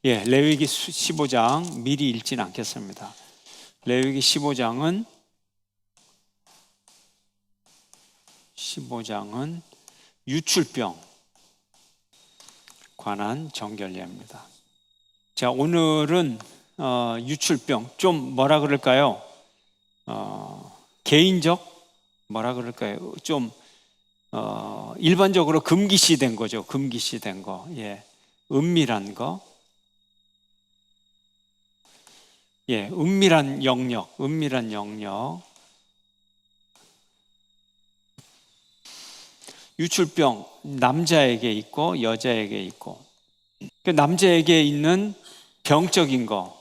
레위기 15장 미리 읽진 않겠습니다. 레위기 15장은 유출병 관한 정결례입니다. 자, 오늘은 유출병, 좀 뭐라 그럴까요? 개인적 뭐라 그럴까요? 좀 일반적으로 금기시된 거죠. 금기시된 거. 은밀한 거. 은밀한 영역. 유출병, 남자에게 있고 여자에게 있고, 그 남자에게 있는 병적인 거,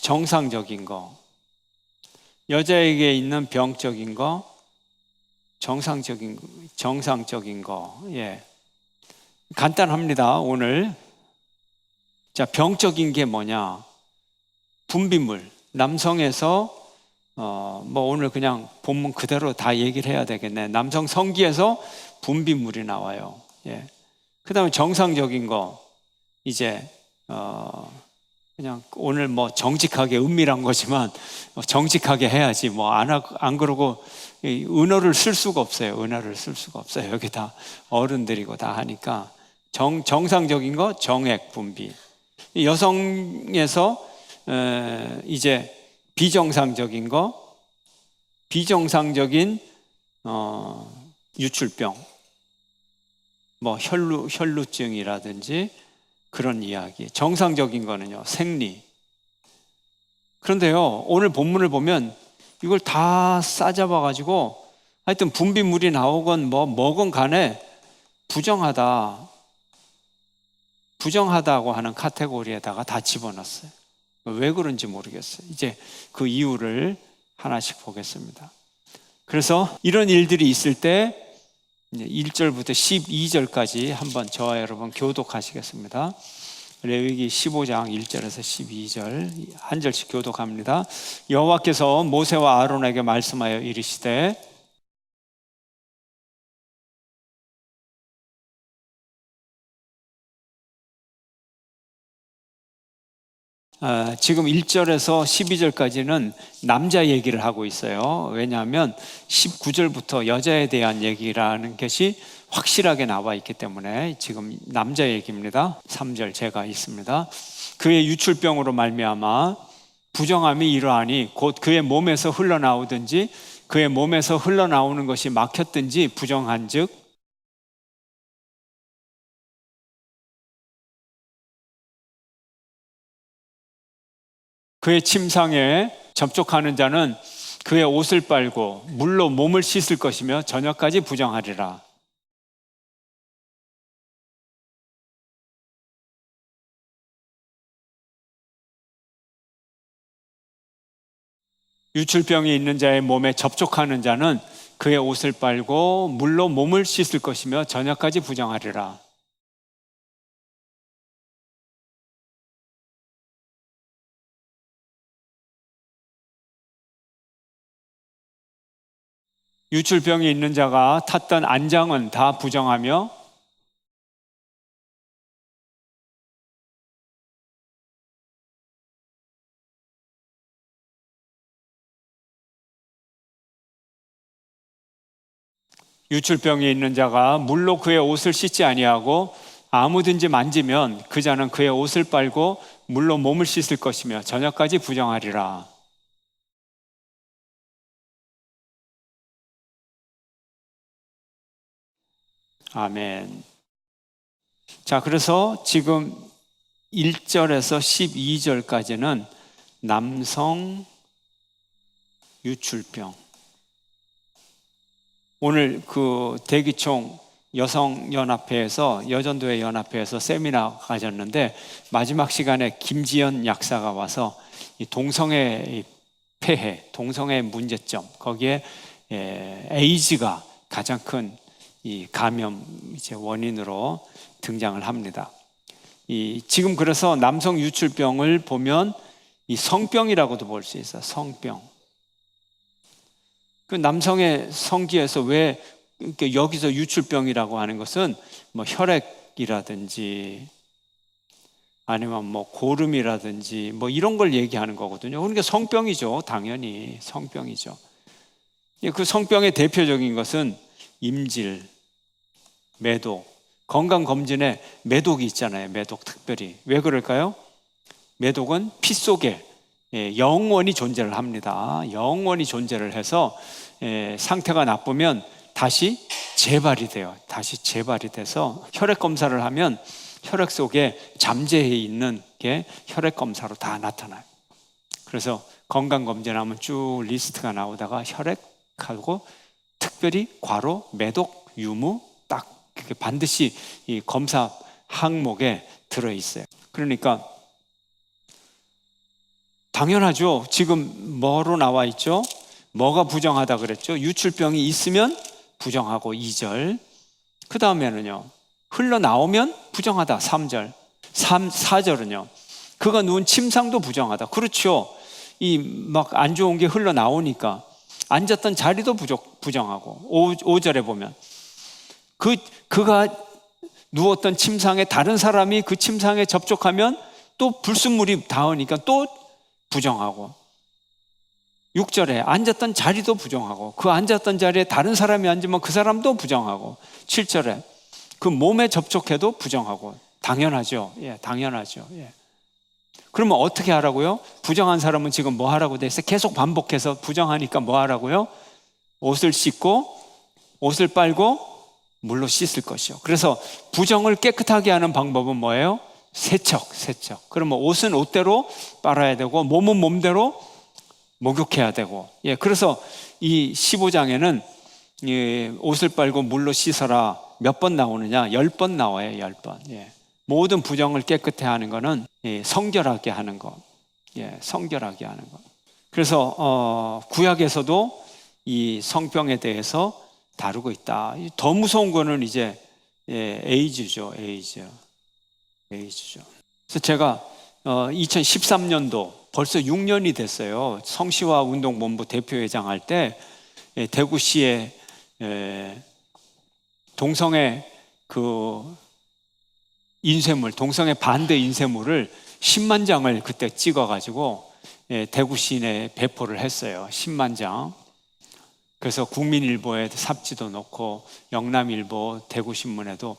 정상적인 거, 여자에게 있는 병적인 거, 정상적인 거. 간단합니다, 오늘. 자, 병적인 게 뭐냐? 분비물, 남성에서 오늘 그냥 본문 그대로 다 얘기를 해야 되겠네. 남성 성기에서 분비물이 나와요. 그 다음에 정상적인 거, 이제 그냥 오늘 정직하게 은밀한 거지만 정직하게 해야지. 안 그러고 은어를 쓸 수가 없어요. 여기 다 어른들이고 다 하니까 정상적인 거, 정액 분비. 여성에서 이제 비정상적인 거, 비정상적인 유출병, 혈루증이라든지 그런 이야기. 정상적인 거는요, 생리. 그런데요, 오늘 본문을 보면 이걸 다 싸잡아가지고 하여튼 분비물이 나오건 뭐건 간에 부정하다고 하는 카테고리에다가 다 집어넣었어요. 왜 그런지 모르겠어요. 이제 그 이유를 하나씩 보겠습니다. 그래서 이런 일들이 있을 때 1절부터 12절까지 한번 저와 여러분 교독하시겠습니다. 레위기 15장 1절에서 12절 한 절씩 교독합니다. 여호와께서 모세와 아론에게 말씀하여 이르시되 지금 1절에서 12절까지는 남자 얘기를 하고 있어요. 왜냐하면 19절부터 여자에 대한 얘기라는 것이 확실하게 나와 있기 때문에 지금 남자 얘기입니다. 3절 제가 있습니다. 그의 유출병으로 말미암아 부정함이 이러하니 곧 그의 몸에서 흘러나오든지 그의 몸에서 흘러나오는 것이 막혔든지 부정한즉 그의 침상에 접촉하는 자는 그의 옷을 빨고 물로 몸을 씻을 것이며 저녁까지 부정하리라. 유출병이 있는 자의 몸에 접촉하는 자는 그의 옷을 빨고 물로 몸을 씻을 것이며 저녁까지 부정하리라. 유출병이 있는 자가 탔던 안장은 다 부정하며 유출병이 있는 자가 물로 그의 옷을 씻지 아니하고 아무든지 만지면 그 자는 그의 옷을 빨고 물로 몸을 씻을 것이며 저녁까지 부정하리라. 아멘. 자, 그래서 지금 1절에서 12절까지는 남성 유출병. 오늘 그 대기총 여성연합회에서 여전도회 연합회에서 세미나 가졌는데 마지막 시간에 김지연 약사가 와서 이 동성애 폐해, 동성애 문제점, 거기에 에이즈가 가장 큰 이 감염 이제 원인으로 등장을 합니다. 지금 그래서 남성 유출병을 보면 이 성병이라고도 볼 수 있어요. 성병. 그 남성의 성기에서 왜 여기서 유출병이라고 하는 것은 혈액 혈액이라든지 아니면 뭐 고름이라든지 뭐 이런 걸 얘기하는 거거든요. 그러니까 성병이죠. 당연히 성병이죠. 그 성병의 대표적인 것은 임질, 매독, 건강검진에 매독이 있잖아요. 매독 특별히. 왜 그럴까요? 매독은 피 속에 영원히 존재를 합니다. 영원히 존재를 해서 상태가 나쁘면 다시 재발이 돼요. 다시 재발이 돼서 혈액 검사를 하면 혈액 속에 잠재해 있는 게 혈액 검사로 다 나타나요. 그래서 건강검진하면 쭉 리스트가 나오다가 혈액하고 특별히 과로, 매독, 유무 딱 그게 반드시 이 검사 항목에 들어있어요. 그러니까 당연하죠. 지금 뭐로 나와 있죠? 뭐가 부정하다 그랬죠? 유출병이 있으면 부정하고 2절. 그 다음에는요, 흘러나오면 부정하다 3절. 4절은요, 그가 누운 침상도 부정하다. 그렇죠. 이 막 안 좋은 게 흘러나오니까 앉았던 자리도 부정하고 5절에 보면 그가 누웠던 침상에 다른 사람이 그 침상에 접촉하면 또 불순물이 닿으니까 또 부정하고 6절에 앉았던 자리도 부정하고 그 앉았던 자리에 다른 사람이 앉으면 그 사람도 부정하고 7절에 그 몸에 접촉해도 부정하고 당연하죠. 예, 당연하죠. 예. 그러면 어떻게 하라고요? 부정한 사람은 지금 뭐 하라고 돼 있어요? 계속 반복해서 부정하니까 뭐 하라고요? 옷을 씻고 옷을 빨고 물로 씻을 것이요. 그래서 부정을 깨끗하게 하는 방법은 뭐예요? 세척. 그러면 옷은 옷대로 빨아야 되고 몸은 몸대로 목욕해야 되고. 예, 그래서 이 15장에는 옷을 빨고 물로 씻어라 몇 번 나오느냐? 10번 나와요. 10번. 예. 모든 부정을 깨끗해 하는 거는 성결하게 하는 거. 예, 성결하게 하는 거. 그래서 구약에서도 이 성병에 대해서 다루고 있다. 더 무서운 거는 이제 에이즈죠. 그래서 제가 2013년도 벌써 6년이 됐어요. 성시화 운동본부 대표회장 할 때 대구시에 동성애 그 인쇄물, 동성애 반대 인쇄물을 10만 장을 그때 찍어가지고 대구 시내에 배포를 했어요. 10만 장. 그래서 국민일보에 삽지도 넣고 영남일보, 대구신문에도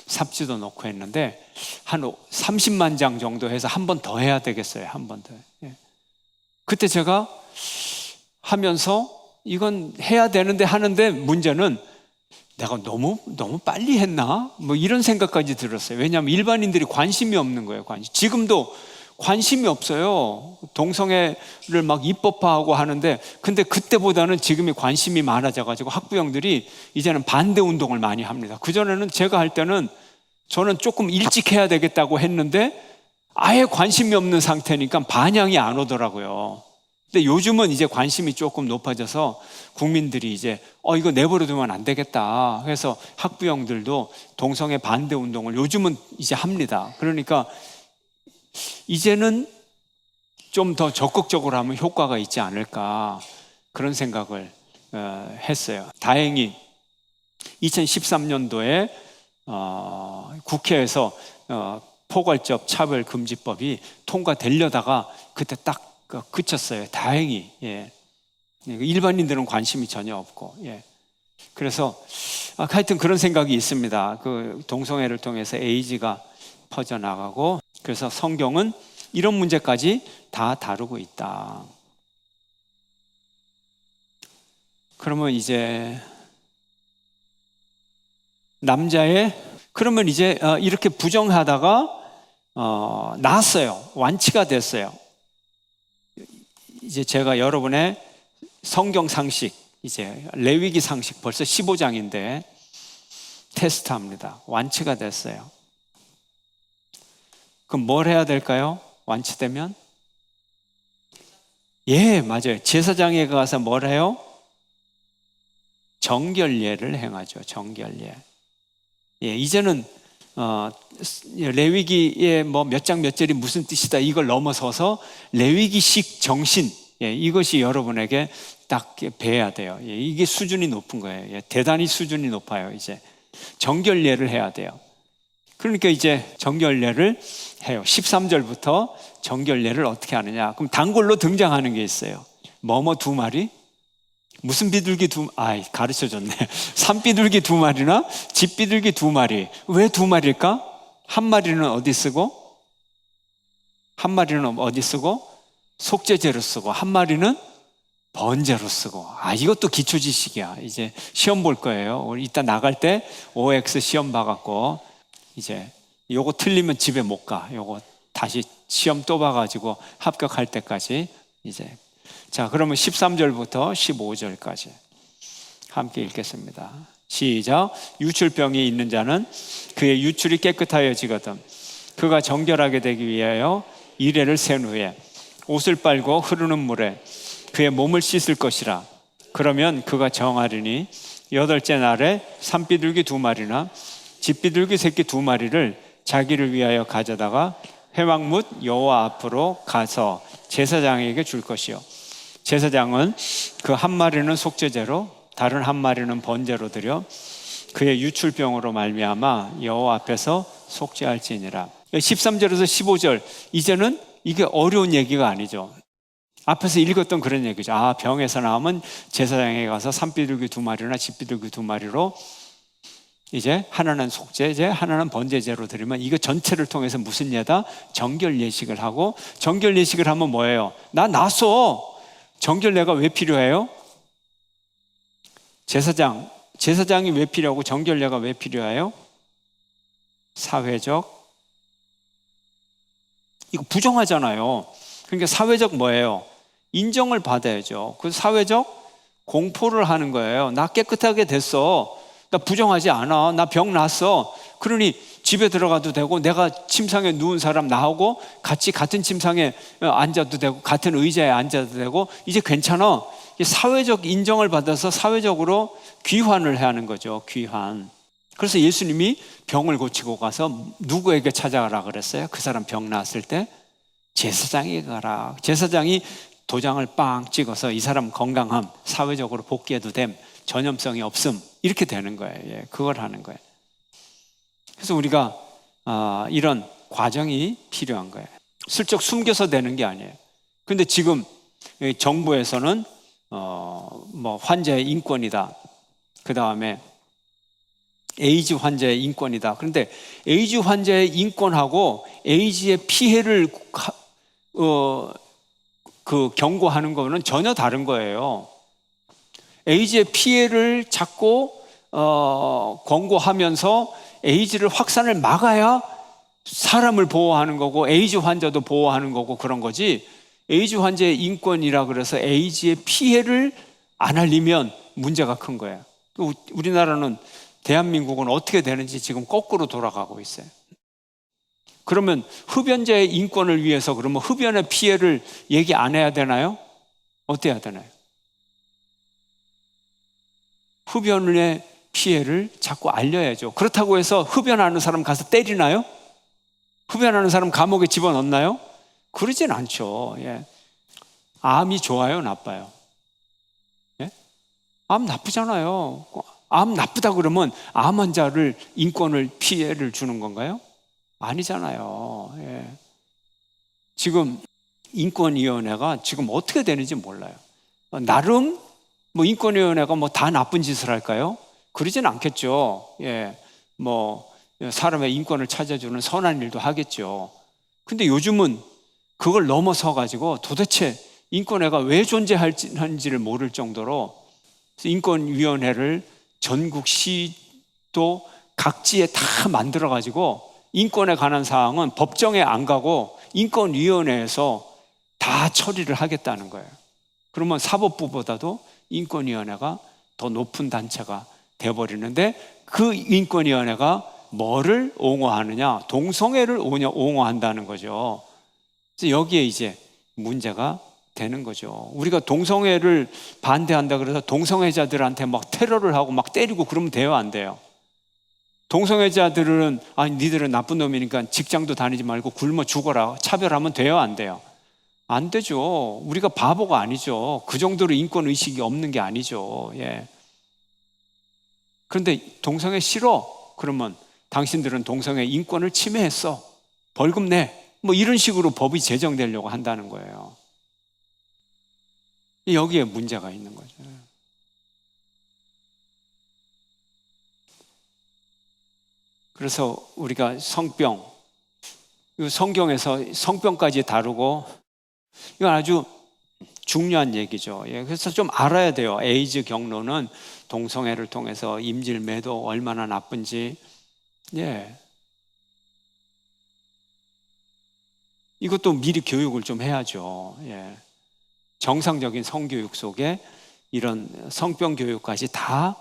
삽지도 넣고 했는데 한 30만 장 정도 해서 한 번 더 해야 되겠어요. 한 번 더. 그때 제가 하면서 이건 해야 되는데 하는데 문제는 내가 너무 빨리 했나? 뭐 이런 생각까지 들었어요. 왜냐하면 일반인들이 관심이 없는 거예요. 지금도 관심이 없어요. 동성애를 막 입법화하고 하는데 근데 그때보다는 지금이 관심이 많아져가지고 학부형들이 이제는 반대 운동을 많이 합니다. 그전에는 제가 할 때는 저는 조금 일찍 해야 되겠다고 했는데 아예 관심이 없는 상태니까 반향이 안 오더라고요. 근데 요즘은 이제 관심이 조금 높아져서 국민들이 이제 이거 내버려두면 안 되겠다. 그래서 학부형들도 동성애 반대 운동을 요즘은 이제 합니다. 그러니까 이제는 좀 더 적극적으로 하면 효과가 있지 않을까 그런 생각을 했어요. 다행히 2013년도에 국회에서 포괄적 차별금지법이 통과되려다가 그때 딱 그쳤어요. 다행히. 예. 일반인들은 관심이 전혀 없고. 예. 그래서 하여튼 그런 생각이 있습니다. 그 동성애를 통해서 에이즈가 퍼져나가고 그래서 성경은 이런 문제까지 다 다루고 있다. 그러면 이제 그러면 이제 이렇게 부정하다가 나았어요. 완치가 됐어요. 이제 제가 여러분의 성경 상식, 이제 레위기 상식 벌써 15장인데 테스트합니다. 완치가 됐어요. 그럼 뭘 해야 될까요? 완치되면? 예, 맞아요. 제사장에 가서 뭘 해요? 정결례를 행하죠. 정결례. 예, 이제는 레위기의 뭐 몇 장 몇 절이 무슨 뜻이다 이걸 넘어서서 레위기식 정신, 예, 이것이 여러분에게 딱 배워야 돼요. 예, 이게 수준이 높은 거예요. 예, 대단히 수준이 높아요. 이제 정결례를 해야 돼요. 그러니까 이제 정결례를 해요. 13절부터 정결례를 어떻게 하느냐. 그럼 단골로 등장하는 게 있어요. 뭐뭐 2마리? 무슨 비둘기 가르쳐줬네. 산비둘기 2마리나 집비둘기 2마리. 왜 2마리일까? 한 마리는 어디 쓰고? 한 마리는 어디 쓰고? 속죄제로 쓰고, 한 마리는 번제로 쓰고. 이것도 기초 지식이야. 이제 시험 볼 거예요. 우리 이따 나갈 때 OX 시험 봐갖고, 이제 요거 틀리면 집에 못 가. 요거 다시 시험 또 봐가지고 합격할 때까지 이제. 자, 그러면 13절부터 15절까지 함께 읽겠습니다. 시작. 유출병이 있는 자는 그의 유출이 깨끗하여지거든 그가 정결하게 되기 위하여 이레를 센 후에 옷을 빨고 흐르는 물에 그의 몸을 씻을 것이라. 그러면 그가 정하리니 8째 날에 산비둘기 2마리나 집비둘기 새끼 2마리를 자기를 위하여 가져다가 회막뭇 여호와 앞으로 가서 제사장에게 줄 것이요 제사장은 그 한 마리는 속죄제로 다른 한 마리는 번제로 드려 그의 유출병으로 말미암아 여호와 앞에서 속죄할지니라. 13절에서 15절 이제는 이게 어려운 얘기가 아니죠. 앞에서 읽었던 그런 얘기죠. 병에서 나오면 제사장에 가서 산비둘기 2마리나 집비둘기 2마리로 이제 하나는 속죄제, 하나는 번제제로 드리면 이거 전체를 통해서 무슨 예다? 정결 예식을 하고, 정결 예식을 하면 뭐예요? 나 났어. 정결례가 왜 필요해요? 제사장이 왜 필요하고 정결례가 왜 필요해요? 사회적, 이거 부정하잖아요. 그러니까 사회적 뭐예요? 인정을 받아야죠. 그 사회적 공포를 하는 거예요. 나 깨끗하게 됐어. 나 부정하지 않아. 나 병 났어. 그러니 집에 들어가도 되고, 내가 침상에 누운 사람 나하고 같이 같은 침상에 앉아도 되고, 같은 의자에 앉아도 되고, 이제 괜찮아. 사회적 인정을 받아서 사회적으로 귀환을 해야 하는 거죠. 귀환. 그래서 예수님이 병을 고치고 가서 누구에게 찾아가라 그랬어요? 그 사람 병 났을 때 제사장에게 가라. 제사장이 도장을 빵 찍어서 이 사람 건강함, 사회적으로 복귀해도 됨, 전염성이 없음, 이렇게 되는 거예요. 그걸 하는 거예요. 그래서 우리가 이런 과정이 필요한 거예요. 슬쩍 숨겨서 되는 게 아니에요. 근데 지금 정부에서는 환자의 인권이다. 그 다음에 에이즈 환자의 인권이다. 그런데 에이즈 환자의 인권하고 에이즈의 피해를 경고하는 거는 전혀 다른 거예요. 에이즈의 피해를 자꾸 권고하면서 에이즈를 확산을 막아야 사람을 보호하는 거고 에이즈 환자도 보호하는 거고 그런 거지, 에이즈 환자의 인권이라 그래서 에이즈의 피해를 안 알리면 문제가 큰 거예요. 우리나라는, 대한민국은 어떻게 되는지 지금 거꾸로 돌아가고 있어요. 그러면 흡연자의 인권을 위해서 그러면 흡연의 피해를 얘기 안 해야 되나요? 어떻게 해야 되나요? 흡연의 피해를 자꾸 알려야죠. 그렇다고 해서 흡연하는 사람 가서 때리나요? 흡연하는 사람 감옥에 집어넣나요? 그러진 않죠. 암이 좋아요, 나빠요? 암 나쁘잖아요. 암 나쁘다 그러면 암 환자를 인권을 피해를 주는 건가요? 아니잖아요. 지금 인권위원회가 지금 어떻게 되는지 몰라요. 나름 인권위원회가 다 나쁜 짓을 할까요? 그러진 않겠죠. 사람의 인권을 찾아주는 선한 일도 하겠죠. 근데 요즘은 그걸 넘어서 가지고 도대체 인권회가 왜 존재하는지를 모를 정도로 인권위원회를 전국 시도 각지에 다 만들어 가지고 인권에 관한 사항은 법정에 안 가고 인권위원회에서 다 처리를 하겠다는 거예요. 그러면 사법부보다도 인권위원회가 더 높은 단체가 돼버리는데, 그 인권위원회가 뭐를 옹호하느냐? 동성애를 옹호한다는 거죠. 그래서 여기에 이제 문제가 되는 거죠. 우리가 동성애를 반대한다 그래서 동성애자들한테 막 테러를 하고 막 때리고 그러면 돼요, 안 돼요? 동성애자들은 니들은 나쁜 놈이니까 직장도 다니지 말고 굶어 죽어라, 차별하면 돼요, 안 돼요? 안 되죠. 우리가 바보가 아니죠. 그 정도로 인권의식이 없는 게 아니죠. 그런데 동성애 싫어? 그러면 당신들은 동성애 인권을 침해했어. 벌금 내. 뭐 이런 식으로 법이 제정되려고 한다는 거예요. 여기에 문제가 있는 거죠. 그래서 우리가 성병, 성경에서 성병까지 다루고, 이건 아주 중요한 얘기죠. 그래서 좀 알아야 돼요. 에이즈 경로는 동성애를 통해서 임질매도 얼마나 나쁜지. 이것도 미리 교육을 좀 해야죠. 정상적인 성교육 속에 이런 성병 교육까지 다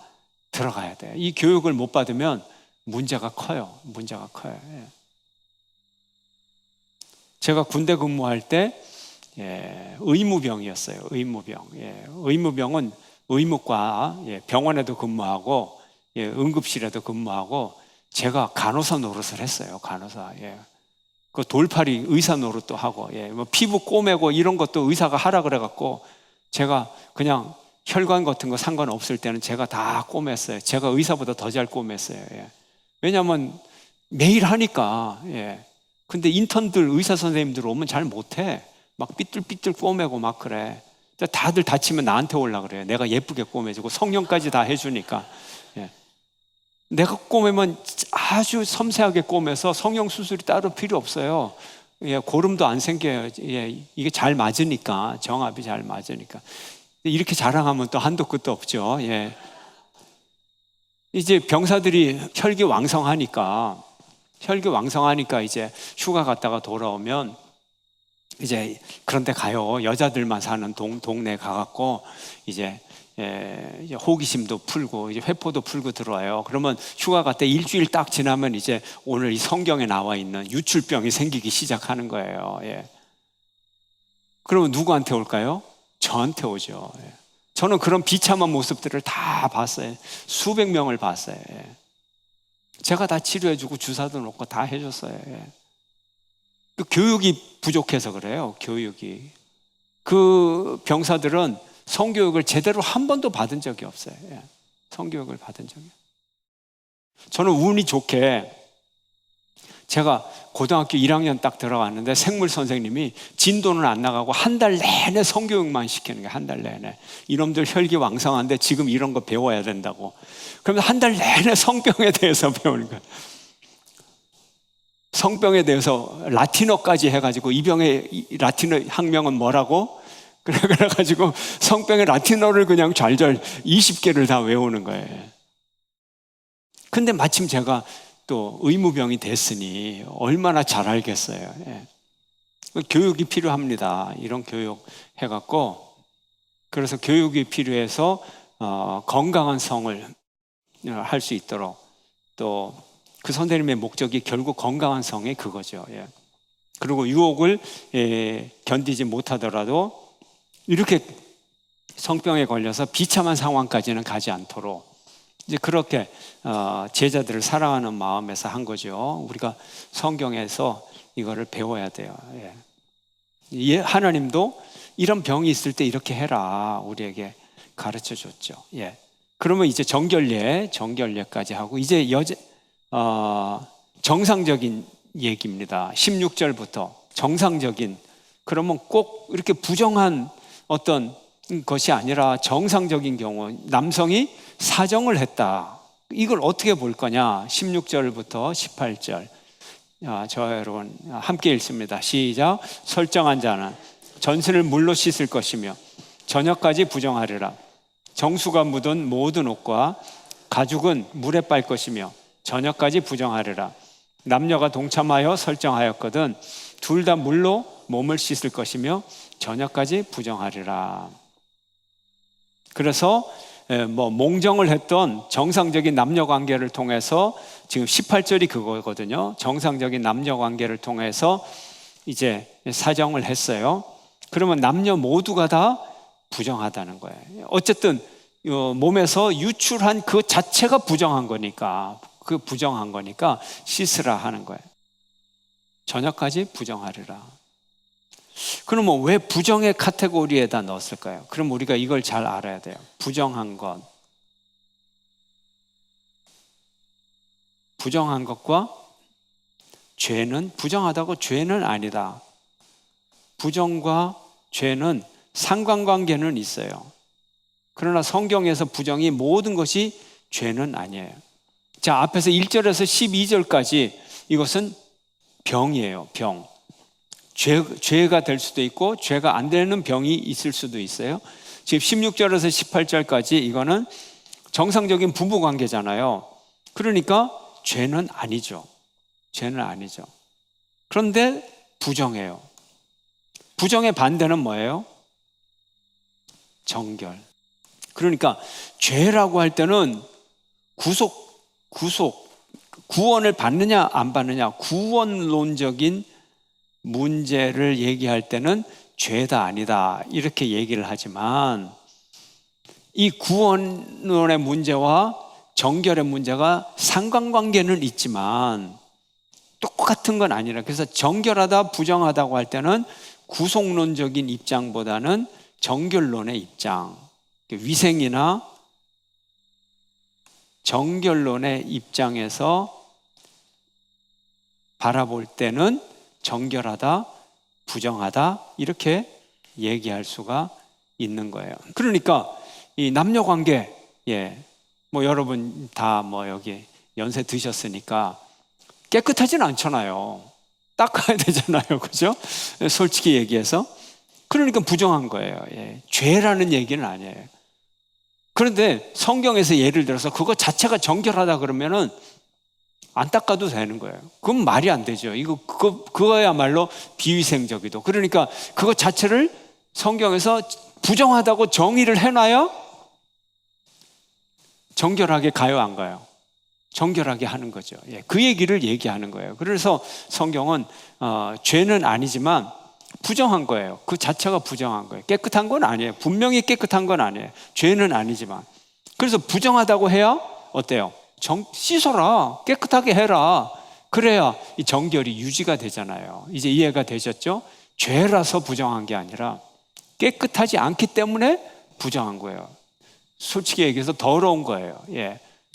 들어가야 돼요. 이 교육을 못 받으면 문제가 커요. 문제가 커요. 제가 군대 근무할 때 의무병이었어요. 의무병. 의무병은 의무과 병원에도 근무하고 응급실에도 근무하고 제가 간호사 노릇을 했어요. 간호사. 그 돌팔이 의사 노릇도 하고 뭐 피부 꼬매고 이런 것도 의사가 하라 그래갖고 제가 그냥 혈관 같은 거 상관없을 때는 제가 다 꼬맸어요. 제가 의사보다 더 잘 꼬맸어요. 왜냐하면 매일 하니까. 근데 인턴들 의사 선생님들 오면 잘 못해. 막 삐뚤삐뚤 꼬매고 막 그래. 다들 다치면 나한테 올라 그래요. 내가 예쁘게 꼬매주고 성형까지 다 해주니까. 내가 꼬매면 아주 섬세하게 꼬매서 성형 수술이 따로 필요 없어요. 고름도 안 생겨요. 이게 잘 맞으니까, 정합이 잘 맞으니까. 이렇게 자랑하면 또 한도 끝도 없죠. 이제 병사들이 혈기왕성하니까 이제 휴가 갔다가 돌아오면 이제 그런데 가요. 여자들만 사는 동네 가갖고 이제 호기심도 풀고 이제 회포도 풀고 들어와요. 그러면 휴가 갔다 일주일 딱 지나면 이제 오늘 이 성경에 나와 있는 유출병이 생기기 시작하는 거예요. 그러면 누구한테 올까요? 저한테 오죠. 저는 그런 비참한 모습들을 다 봤어요. 수백 명을 봤어요. 제가 다 치료해주고 주사도 놓고 다 해줬어요. 그 교육이 부족해서 그래요. 교육이. 그 병사들은 성교육을 제대로 한 번도 받은 적이 없어요. 성교육을 받은 적이. 저는 운이 좋게 제가 고등학교 1학년 딱 들어갔는데 생물 선생님이 진도는 안 나가고 한 달 내내 성교육만 시키는 거예요. 한 달 내내. 이놈들 혈기왕성한데 지금 이런 거 배워야 된다고. 그러면 한 달 내내 성병에 대해서 배우는 거예요. 성병에 대해서 라틴어까지 해가지고 이 병의 라틴어 학명은 뭐라고? 그래가지고 성병의 라틴어를 그냥 잘잘 20개를 다 외우는 거예요. 근데 마침 제가 또 의무병이 됐으니 얼마나 잘 알겠어요. 교육이 필요합니다. 이런 교육 해갖고 그래서 교육이 필요해서 건강한 성을 할 수 있도록 또 그 선생님의 목적이 결국 건강한 성이 그거죠. 그리고 유혹을 견디지 못하더라도 이렇게 성병에 걸려서 비참한 상황까지는 가지 않도록 이제 그렇게 제자들을 사랑하는 마음에서 한 거죠. 우리가 성경에서 이거를 배워야 돼요. 하나님도 이런 병이 있을 때 이렇게 해라 우리에게 가르쳐 줬죠. 그러면 이제 정결례까지 하고 이제 정상적인 얘기입니다. 16절부터 정상적인 그러면 꼭 이렇게 부정한 어떤 것이 아니라 정상적인 경우 남성이 사정을 했다. 이걸 어떻게 볼 거냐? 16절부터 18절. 저 여러분 함께 읽습니다. 시작. 설정한 자는 전신을 물로 씻을 것이며 저녁까지 부정하리라. 정수가 묻은 모든 옷과 가죽은 물에 빨 것이며 저녁까지 부정하리라. 남녀가 동참하여 설정하였거든 둘 다 물로 몸을 씻을 것이며 저녁까지 부정하리라. 그래서 몽정을 했던 정상적인 남녀 관계를 통해서 지금 18절이 그거거든요. 정상적인 남녀 관계를 통해서 이제 사정을 했어요. 그러면 남녀 모두가 다 부정하다는 거예요. 어쨌든 몸에서 유출한 그 자체가 부정한 거니까 씻으라 하는 거예요. 저녁까지 부정하리라. 그러면 왜 부정의 카테고리에다 넣었을까요? 그럼 우리가 이걸 잘 알아야 돼요. 부정한 부정한 것과 죄는 부정하다고 죄는 아니다. 부정과 죄는 상관관계는 있어요. 그러나 성경에서 부정이 모든 것이 죄는 아니에요. 자, 앞에서 1절에서 12절까지 이것은 병이에요. 병. 죄가 될 수도 있고 죄가 안 되는 병이 있을 수도 있어요. 지금 16절에서 18절까지 이거는 정상적인 부부 관계잖아요. 그러니까 죄는 아니죠. 죄는 아니죠. 그런데 부정해요. 부정의 반대는 뭐예요? 정결. 그러니까 죄라고 할 때는 구원을 받느냐 안 받느냐, 구원론적인 문제를 얘기할 때는 죄다 아니다 이렇게 얘기를 하지만, 이 구원론의 문제와 정결의 문제가 상관관계는 있지만 똑같은 건 아니라, 그래서 정결하다 부정하다고 할 때는 구속론적인 입장보다는 정결론의 입장, 위생이나 정결론의 입장에서 바라볼 때는 정결하다 부정하다 이렇게 얘기할 수가 있는 거예요. 그러니까 이 남녀 관계, 뭐 여러분 다 뭐 여기 연세 드셨으니까 깨끗하진 않잖아요. 닦아야 되잖아요. 그죠? 솔직히 얘기해서. 그러니까 부정한 거예요. 죄라는 얘기는 아니에요. 그런데 성경에서 예를 들어서 그거 자체가 정결하다 그러면은 안 닦아도 되는 거예요. 그건 말이 안 되죠. 그거야말로 비위생적이도. 그러니까 그거 자체를 성경에서 부정하다고 정의를 해놔야 정결하게 가요, 안 가요? 정결하게 하는 거죠. 그 얘기를 얘기하는 거예요. 그래서 성경은 죄는 아니지만 부정한 거예요. 그 자체가 부정한 거예요. 깨끗한 건 아니에요. 분명히 깨끗한 건 아니에요. 죄는 아니지만. 그래서 부정하다고 해야 어때요? 씻어라. 깨끗하게 해라. 그래야 이 정결이 유지가 되잖아요. 이제 이해가 되셨죠? 죄라서 부정한 게 아니라 깨끗하지 않기 때문에 부정한 거예요. 솔직히 얘기해서 더러운 거예요.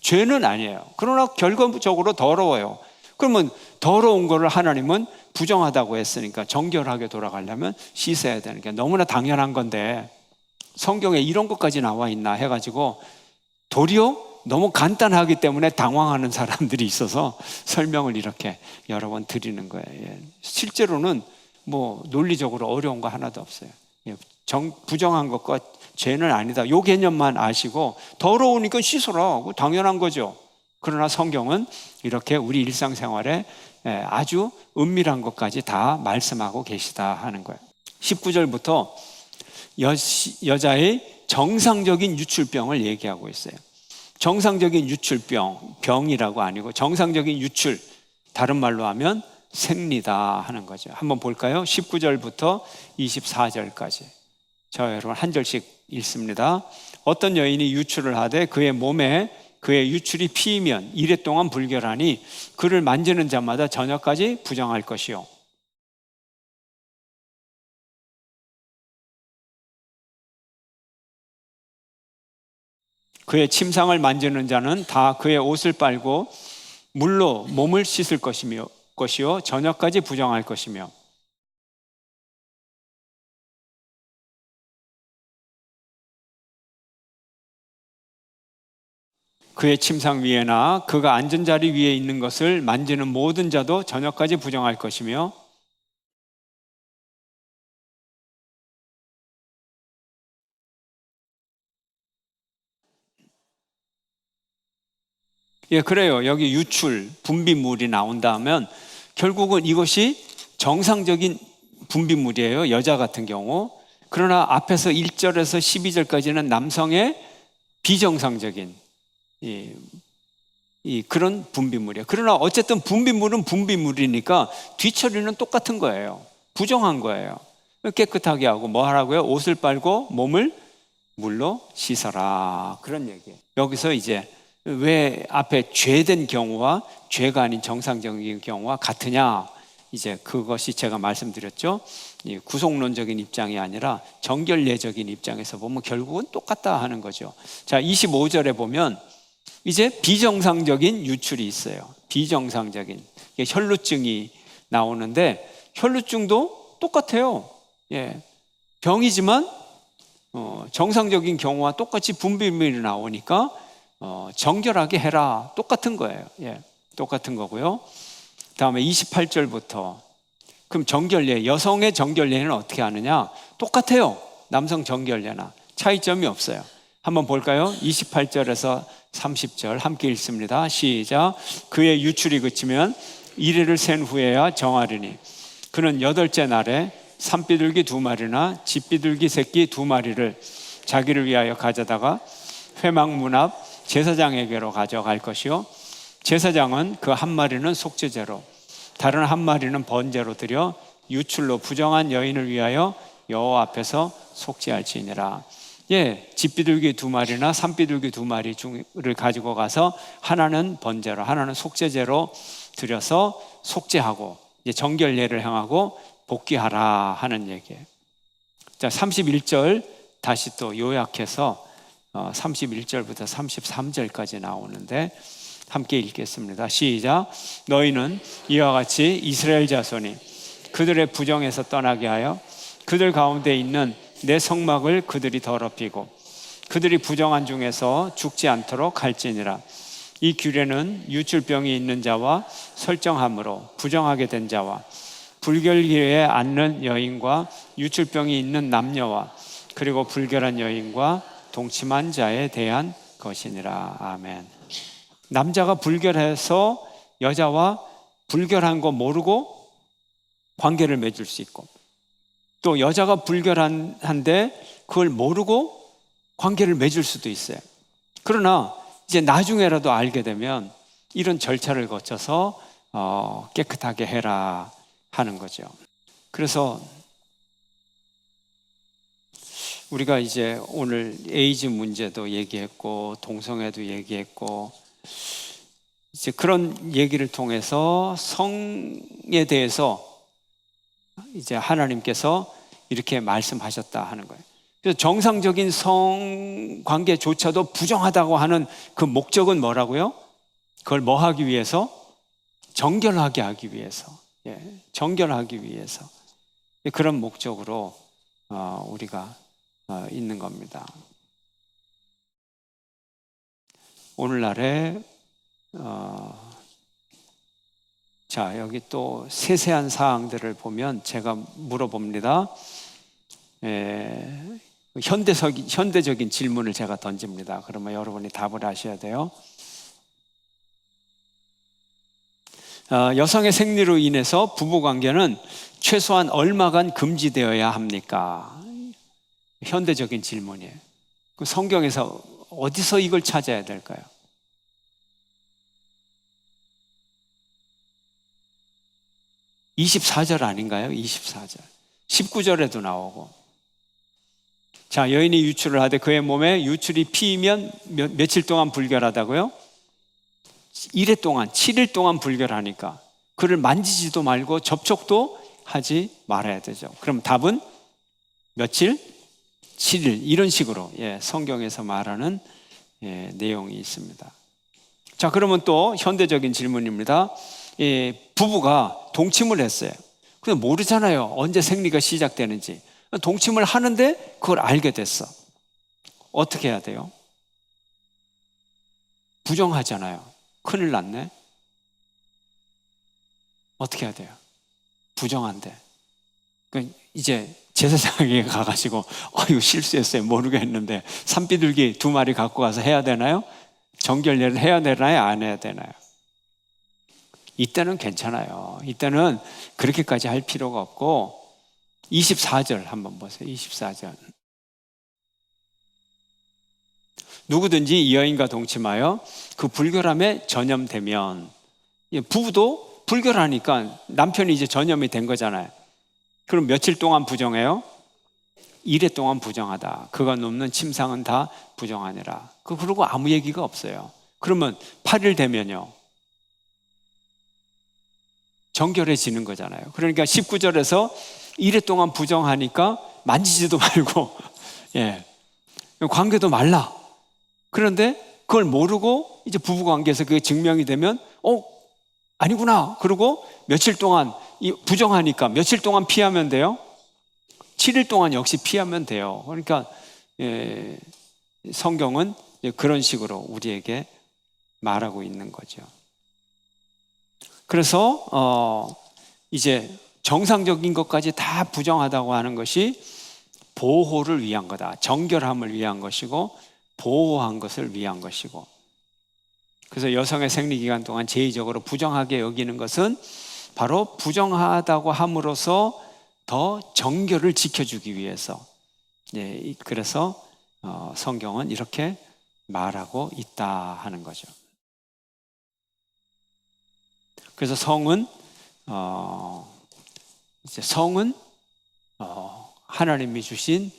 죄는 아니에요. 그러나 결과적으로 더러워요. 그러면 더러운 거를 하나님은 부정하다고 했으니까 정결하게 돌아가려면 씻어야 되는 게 너무나 당연한 건데, 성경에 이런 것까지 나와 있나 해가지고 도리어 너무 간단하기 때문에 당황하는 사람들이 있어서 설명을 이렇게 여러 번 드리는 거예요. 실제로는 뭐 논리적으로 어려운 거 하나도 없어요. 부정한 것과 죄는 아니다, 요 개념만 아시고 더러우니까 씻어라, 당연한 거죠. 그러나 성경은 이렇게 우리 일상생활에 아주 은밀한 것까지 다 말씀하고 계시다 하는 거예요. 19절부터 여자의 정상적인 유출병을 얘기하고 있어요. 정상적인 유출병, 병이라고 아니고 정상적인 유출, 다른 말로 하면 생리다 하는 거죠. 한번 볼까요? 19절부터 24절까지. 저 여러분 한 절씩 읽습니다. 어떤 여인이 유출을 하되 그의 몸에 그의 유출이 피이면 이래 동안 불결하니 그를 만지는 자마다 저녁까지 부정할 것이요. 그의 침상을 만지는 자는 다 그의 옷을 빨고 물로 몸을 씻을 것이요 저녁까지 부정할 것이며, 그의 침상 위에나 그가 앉은 자리 위에 있는 것을 만지는 모든 자도 저녁까지 부정할 것이며, 그래요. 여기 유출, 분비물이 나온다 하면 결국은 이것이 정상적인 분비물이에요. 여자 같은 경우. 그러나 앞에서 1절에서 12절까지는 남성의 비정상적인 그런 분비물이에요. 그러나 어쨌든 분비물은 분비물이니까 뒤처리는 똑같은 거예요. 부정한 거예요. 깨끗하게 하고 뭐 하라고요? 옷을 빨고 몸을 물로 씻어라, 그런 얘기예요. 여기서 이제 왜 앞에 죄된 경우와 죄가 아닌 정상적인 경우와 같으냐, 이제 그것이 제가 말씀드렸죠. 구속론적인 입장이 아니라 정결례적인 입장에서 보면 결국은 똑같다 하는 거죠. 자, 25절에 보면 이제 비정상적인 유출이 있어요. 비정상적인 혈루증이 나오는데 혈루증도 똑같아요. 예, 병이지만 정상적인 경우와 똑같이 분비물이 나오니까 정결하게 해라. 똑같은 거예요. 예, 똑같은 거고요. 다음에 28절부터 그럼 정결례, 여성의 정결례는 어떻게 하느냐? 똑같아요. 남성 정결례나 차이점이 없어요. 한번 볼까요? 28절에서 30절 함께 읽습니다. 시작. 그의 유출이 그치면 이레를 센 후에야 정하리니 그는 8째 날에 산비둘기 2마리나 집비둘기 새끼 2마리를 자기를 위하여 가져다가 회막문 앞 제사장에게로 가져갈 것이요 제사장은 그 한 마리는 속죄제로 다른 한 마리는 번제로 드려 유출로 부정한 여인을 위하여 여호와 앞에서 속죄할지니라. 예, 집비둘기 2마리나 산비둘기 2마리를 가지고 가서 하나는 번제로 하나는 속죄제로 드려서 속죄하고 이제 정결례를 행하고 복귀하라 하는 얘기예요. 자, 31절 다시 또 요약해서 31절부터 33절까지 나오는데 함께 읽겠습니다. 시작. 너희는 이와 같이 이스라엘 자손이 그들의 부정에서 떠나게 하여 그들 가운데 있는 내 성막을 그들이 더럽히고 그들이 부정한 중에서 죽지 않도록 할지니라. 이 규례는 유출병이 있는 자와 설정함으로 부정하게 된 자와 불결기에 앉는 여인과 유출병이 있는 남녀와 그리고 불결한 여인과 동침한 자에 대한 것이니라. 아멘. 남자가 불결해서 여자와 불결한 거 모르고 관계를 맺을 수 있고 또 여자가 불결한데 그걸 모르고 관계를 맺을 수도 있어요. 그러나 이제 나중에라도 알게 되면 이런 절차를 거쳐서 깨끗하게 해라 하는 거죠. 그래서 우리가 이제 오늘 에이즈 문제도 얘기했고 동성애도 얘기했고 이제 그런 얘기를 통해서 성에 대해서 이제 하나님께서 이렇게 말씀하셨다 하는 거예요. 그래서 정상적인 성관계조차도 부정하다고 하는 그 목적은 뭐라고요? 그걸 뭐 하기 위해서? 정결하게 하기 위해서. 예, 정결하기 위해서. 그런 목적으로 우리가 있는 겁니다. 오늘날에 자, 여기 또 세세한 사항들을 보면 제가 물어봅니다. 현대적인 질문을 제가 던집니다. 그러면 여러분이 답을 하셔야 돼요. 여성의 생리로 인해서 부부관계는 최소한 얼마간 금지되어야 합니까? 현대적인 질문이에요. 그 성경에서 어디서 이걸 찾아야 될까요? 24절 아닌가요? 24절. 19절에도 나오고. 자, 여인이 유출을 하되 그의 몸에 유출이 피이면 며칠 동안 불결하다고요? 1회 동안, 7일 동안 불결하니까 그를 만지지도 말고 접촉도 하지 말아야 되죠. 그럼 답은 며칠? 7일. 이런 식으로 성경에서 말하는 내용이 있습니다. 자, 그러면 또 현대적인 질문입니다. 부부가 동침을 했어요. 근데 모르잖아요. 언제 생리가 시작되는지. 동침을 하는데 그걸 알게 됐어. 어떻게 해야 돼요? 부정하잖아요. 큰일 났네. 어떻게 해야 돼요? 부정한데. 이제 제사장에게 가가지고 이거 실수했어요. 모르겠는데 산비둘기 2마리 갖고 가서 해야 되나요? 정결례를 해야 되나요? 안 해야 되나요? 이때는 괜찮아요. 이때는 그렇게까지 할 필요가 없고 24절 한번 보세요. 24절. 누구든지 이 여인과 동침하여 그 불결함에 전염되면, 부부도 불결하니까 남편이 이제 전염이 된 거잖아요. 그럼 며칠 동안 부정해요? 1회 동안 부정하다. 그가 넘는 침상은 다 부정하니라. 그러고 아무 얘기가 없어요. 그러면 8일 되면요, 정결해지는 거잖아요. 그러니까 19절에서 1회 동안 부정하니까 만지지도 말고 관계도 말라. 그런데 그걸 모르고 이제 부부관계에서 그게 증명이 되면 아니구나. 그리고 며칠 동안 부정하니까 며칠 동안 피하면 돼요. 7일 동안 역시 피하면 돼요. 그러니까 성경은 그런 식으로 우리에게 말하고 있는 거죠. 그래서 이제 정상적인 것까지 다 부정하다고 하는 것이 보호를 위한 거다. 정결함을 위한 것이고 보호한 것을 위한 것이고, 그래서 여성의 생리기간 동안 제의적으로 부정하게 여기는 것은 바로 부정하다고 함으로써 더 정결을 지켜주기 위해서, 그래서 성경은 이렇게 말하고 있다 하는 거죠. 그래서 성은 하나님이 주신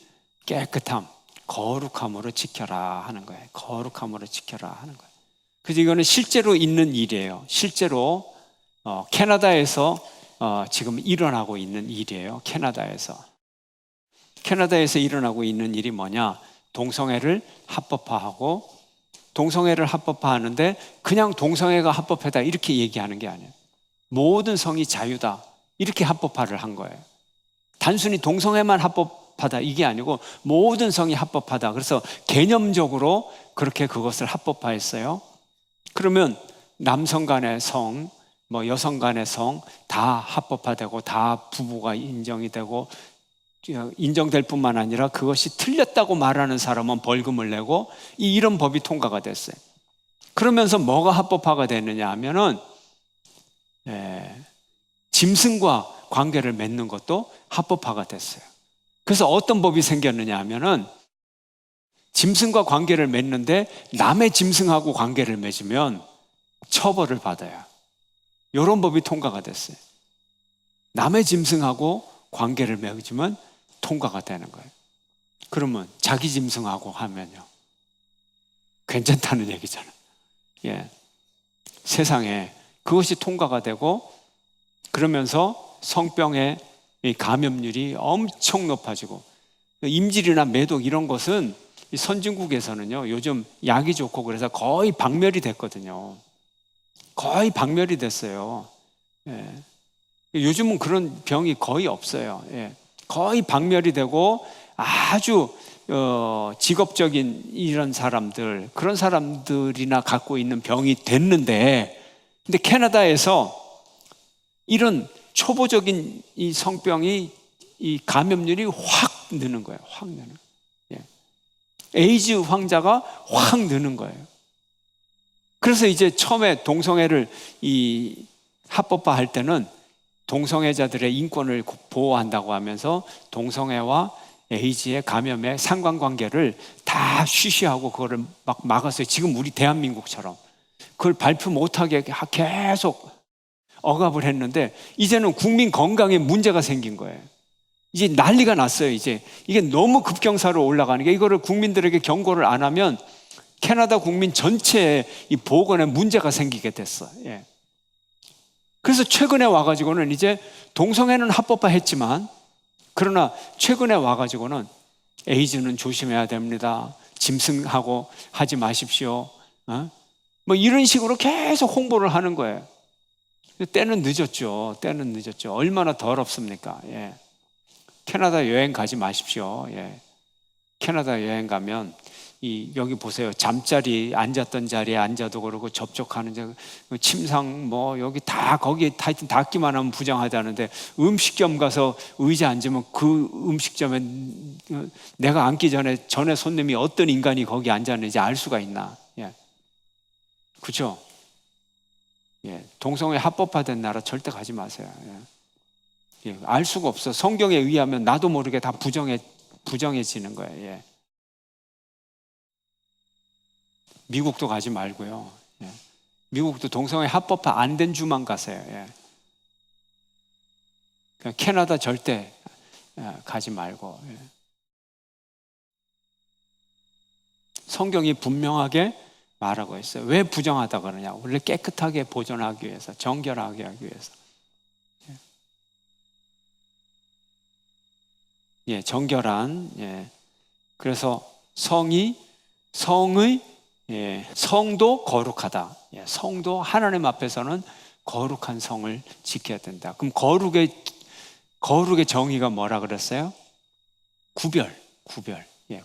깨끗함, 거룩함으로 지켜라 하는 거예요. 거룩함으로 지켜라 하는 거예요. 그래서 이거는 실제로 있는 일이에요. 실제로 캐나다에서 지금 일어나고 있는 일이에요. 캐나다에서 일어나고 있는 일이 뭐냐? 동성애를 합법화하고, 동성애를 합법화하는데 그냥 동성애가 합법하다 이렇게 얘기하는 게 아니에요. 모든 성이 자유다 이렇게 합법화를 한 거예요. 단순히 동성애만 합법하다 이게 아니고 모든 성이 합법하다. 그래서 개념적으로 그렇게 그것을 합법화했어요. 그러면 남성 간의 성, 여성 간의 성 다 합법화되고 다 부부가 인정이 되고, 인정될 뿐만 아니라 그것이 틀렸다고 말하는 사람은 벌금을 내고 이런 법이 통과가 됐어요. 그러면서 뭐가 합법화가 됐느냐 하면은 짐승과 관계를 맺는 것도 합법화가 됐어요. 그래서 어떤 법이 생겼느냐 하면은 짐승과 관계를 맺는데 남의 짐승하고 관계를 맺으면 처벌을 받아요. 이런 법이 통과가 됐어요. 남의 짐승하고 관계를 맺으면 통과가 되는 거예요. 그러면 자기 짐승하고 하면요, 괜찮다는 얘기잖아요. 세상에 그것이 통과가 되고, 그러면서 성병의 감염률이 엄청 높아지고, 임질이나 매독 이런 것은 선진국에서는요 요즘 약이 좋고 그래서 거의 박멸이 됐거든요. 거의 박멸이 됐어요. 요즘은 그런 병이 거의 없어요. 거의 박멸이 되고 아주 직업적인 이런 사람들, 그런 사람들이나 갖고 있는 병이 됐는데, 근데 캐나다에서 이런 초보적인 이 성병이 이 감염률이 확 느는 거예요. 확 느는 거예요. 에이즈 환자가 확 느는 거예요. 그래서 이제 처음에 동성애를 합법화할 때는 동성애자들의 인권을 보호한다고 하면서 동성애와 에이즈의 감염의 상관관계를 다 쉬쉬하고 그거를 막 막았어요. 지금 우리 대한민국처럼 그걸 발표 못하게 계속 억압을 했는데, 이제는 국민 건강에 문제가 생긴 거예요. 이제 난리가 났어요. 이제 이게 너무 급경사로 올라가는 게, 이거를 국민들에게 경고를 안 하면 캐나다 국민 전체의 이 보건에 문제가 생기게 됐어요. 그래서 최근에 와가지고는 이제 동성애는 합법화했지만, 그러나 최근에 와가지고는 에이즈는 조심해야 됩니다. 짐승하고 하지 마십시오. 이런 식으로 계속 홍보를 하는 거예요. 때는 늦었죠. 때는 늦었죠. 얼마나 더럽습니까? 캐나다 여행 가지 마십시오. 캐나다 여행 가면 여기 보세요. 잠자리 앉았던 자리에 앉아도 그러고 접촉하는 침상 여기 다 거기에 하여튼 닿기만 하면 부정하다는데, 음식점 가서 의자 앉으면 그 음식점에 내가 앉기 전에 손님이 어떤 인간이 거기 앉았는지 알 수가 있나? 그렇죠? 동성애 합법화된 나라 절대 가지 마세요. 알 수가 없어. 성경에 의하면 나도 모르게 다 부정해지는 거예요. 미국도 가지 말고요. 미국도 동성애 합법화 안 된 주만 가세요. 캐나다 절대 가지 말고. 성경이 분명하게 말하고 있어요. 왜 부정하다 그러냐? 원래 깨끗하게 보존하기 위해서, 정결하게 하기 위해서. 정결한. 그래서 성의 성도 거룩하다. 성도 하나님 앞에서는 거룩한 성을 지켜야 된다. 그럼 거룩의 정의가 뭐라 그랬어요? 구별.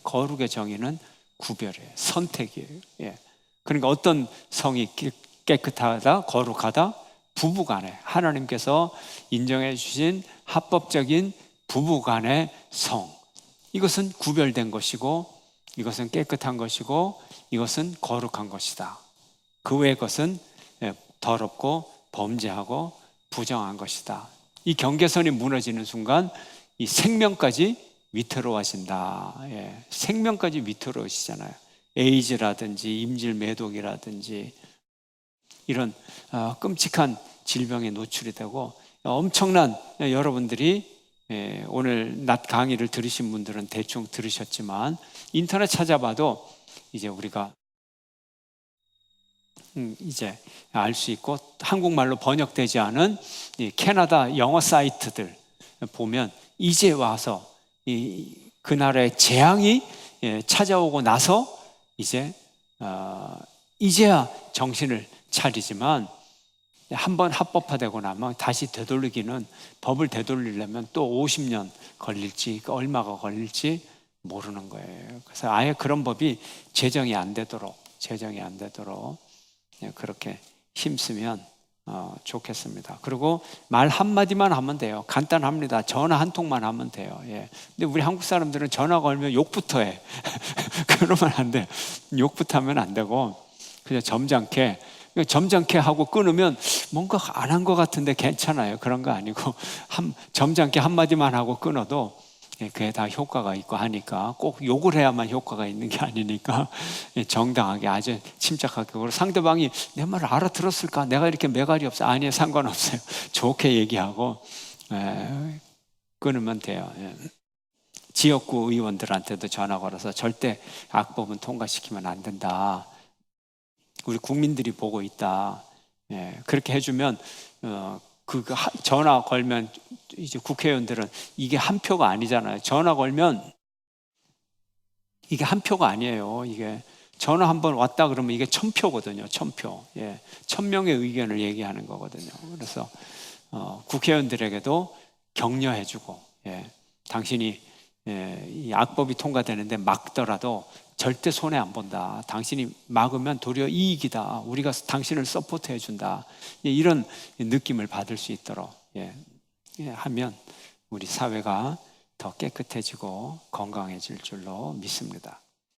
거룩의 정의는 구별이에요. 선택이에요. 그러니까 어떤 성이 깨끗하다, 거룩하다? 부부간에 하나님께서 인정해 주신 합법적인 부부간의 성. 이것은 구별된 것이고, 이것은 깨끗한 것이고, 이것은 거룩한 것이다. 그 외의 것은 더럽고 범죄하고 부정한 것이다. 이 경계선이 무너지는 순간 이 생명까지 위태로워진다. 생명까지 위태로워지잖아요. 에이즈라든지 임질 매독이라든지 이런 끔찍한 질병에 노출이 되고, 엄청난, 여러분들이 오늘 낮 강의를 들으신 분들은 대충 들으셨지만 인터넷 찾아봐도 이제 우리가 이제 알 수 있고, 한국말로 번역되지 않은 이 캐나다 영어 사이트들 보면 이제 와서 그 나라의 재앙이 찾아오고 나서 이제야 정신을 차리지만, 한번 합법화되고 나면 다시 되돌리기는, 법을 되돌리려면 또 50년 걸릴지 얼마가 걸릴지 모르는 거예요. 그래서 아예 그런 법이 제정이 안 되도록 그렇게 힘쓰면 좋겠습니다. 그리고 말 한마디만 하면 돼요. 간단합니다. 전화 한 통만 하면 돼요. 근데 우리 한국 사람들은 전화 걸면 욕부터 해. 그러면 안 돼. 욕부터 하면 안 되고, 그냥 점잖게 하고 끊으면 뭔가 안 한 것 같은데 괜찮아요. 그런 거 아니고, 점잖게 한마디만 하고 끊어도 그게 다 효과가 있고 하니까, 꼭 욕을 해야만 효과가 있는 게 아니니까 정당하게 아주 침착하게. 그리고 상대방이 내 말을 알아들었을까? 내가 이렇게 매갈이 없어. 아니에요, 상관없어요. 좋게 얘기하고 끊으면 돼요. 지역구 의원들한테도 전화 걸어서 절대 악법은 통과시키면 안 된다. 우리 국민들이 보고 있다. 그렇게 해주면 전화 걸면 이제 국회의원들은 이게 한 표가 아니잖아요. 전화 걸면 이게 한 표가 아니에요. 이게 전화 한번 왔다 그러면 이게 1000표거든요. 1000표. 1000명의 의견을 얘기하는 거거든요. 그래서 국회의원들에게도 격려해주고, 당신이 이 악법이 통과되는데 막더라도 절대 손해 안 본다. 당신이 막으면 도리어 이익이다. 우리가 당신을 서포트 해준다. 이런 느낌을 받을 수 있도록 하면 우리 사회가 더 깨끗해지고 건강해질 줄로 믿습니다.